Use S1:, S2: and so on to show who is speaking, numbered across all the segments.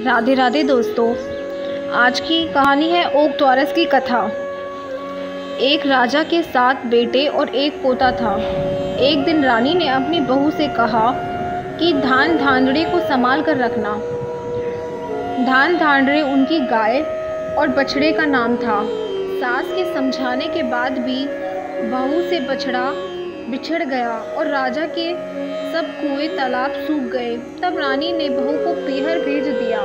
S1: राधे राधे दोस्तों। आज की कहानी है ओकद्वारस की कथा। एक राजा के 7 बेटे और एक पोता था। एक दिन रानी ने अपनी बहू से कहा कि धान धांधड़े को संभाल कर रखना। धान धांधड़े उनकी गाय और बछड़े का नाम था। सास के समझाने के बाद भी बहू से बछड़ा बिछड़ गया और राजा के सब कुएं तालाब सूख गए। तब रानी ने बहू को पीहर भेज दिया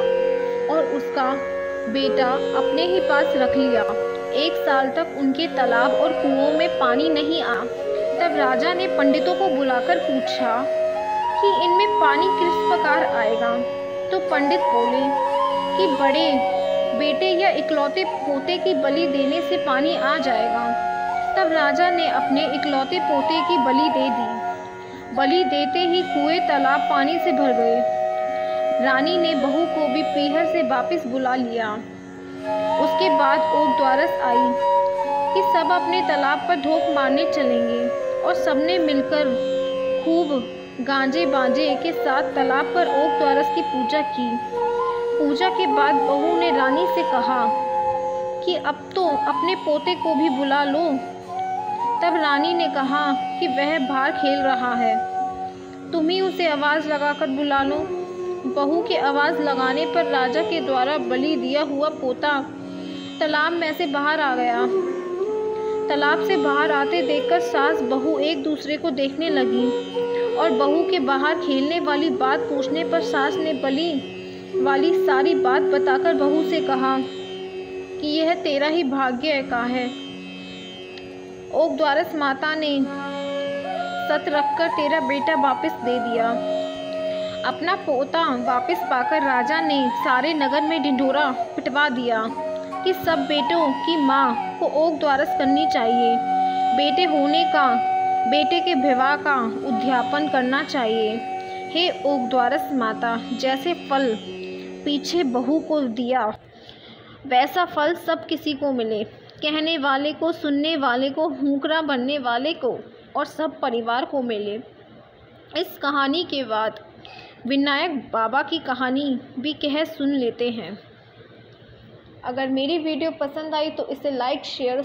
S1: और उसका बेटा अपने ही पास रख लिया। 1 साल तक उनके तालाब और कुओं में पानी नहीं आया। तब राजा ने पंडितों को बुलाकर पूछा कि इनमें पानी किस प्रकार आएगा। तो पंडित बोले कि बड़े बेटे या इकलौते पोते की बलि देने से पानी आ जाएगा। तब राजा ने अपने इकलौते पोते की बलि दे दी। बलि देते ही कुएं तालाब पानी से भर गए। रानी ने बहू को भी पीहर से वापस बुला लिया। उसके बाद ओकद्वारस आई कि सब अपने तालाब पर ढोक मारने चलेंगे और सबने मिलकर खूब गांजे बाजे के साथ तालाब पर ओकद्वारस की पूजा की। पूजा के बाद बहू ने रानी से कहा कि अब तो अपने पोते को भी बुला लो। तब रानी ने कहा कि वह बाहर खेल रहा है, तुम ही उसे आवाज़ लगाकर बुला लो। बहू के आवाज़ लगाने पर राजा के द्वारा बलि दिया हुआ पोता तालाब में से बाहर आ गया। तालाब से बाहर आते देखकर सास बहू एक दूसरे को देखने लगी और बहू के बाहर खेलने वाली बात पूछने पर सास ने बलि वाली सारी बात बताकर बहू से कहा कि यह तेरा ही भाग्य का है। ओकद्वारस माता ने सत रखकर तेरा बेटा वापस दे दिया। अपना पोता वापस पाकर राजा ने सारे नगर में ढिंढोरा पिटवा दिया कि सब बेटों की माँ को ओकद्वारस करनी चाहिए। बेटे होने का बेटे के विवाह का उद्यापन करना चाहिए। हे ओकद्वारस माता, जैसे फल पीछे बहू को दिया वैसा फल सब किसी को मिले। कहने वाले को, सुनने वाले को, हुंकरा बनने वाले को और सब परिवार को मिले। इस कहानी के बाद विनायक बाबा की कहानी भी कह सुन लेते हैं। अगर मेरी वीडियो पसंद आई तो इसे लाइक, शेयर और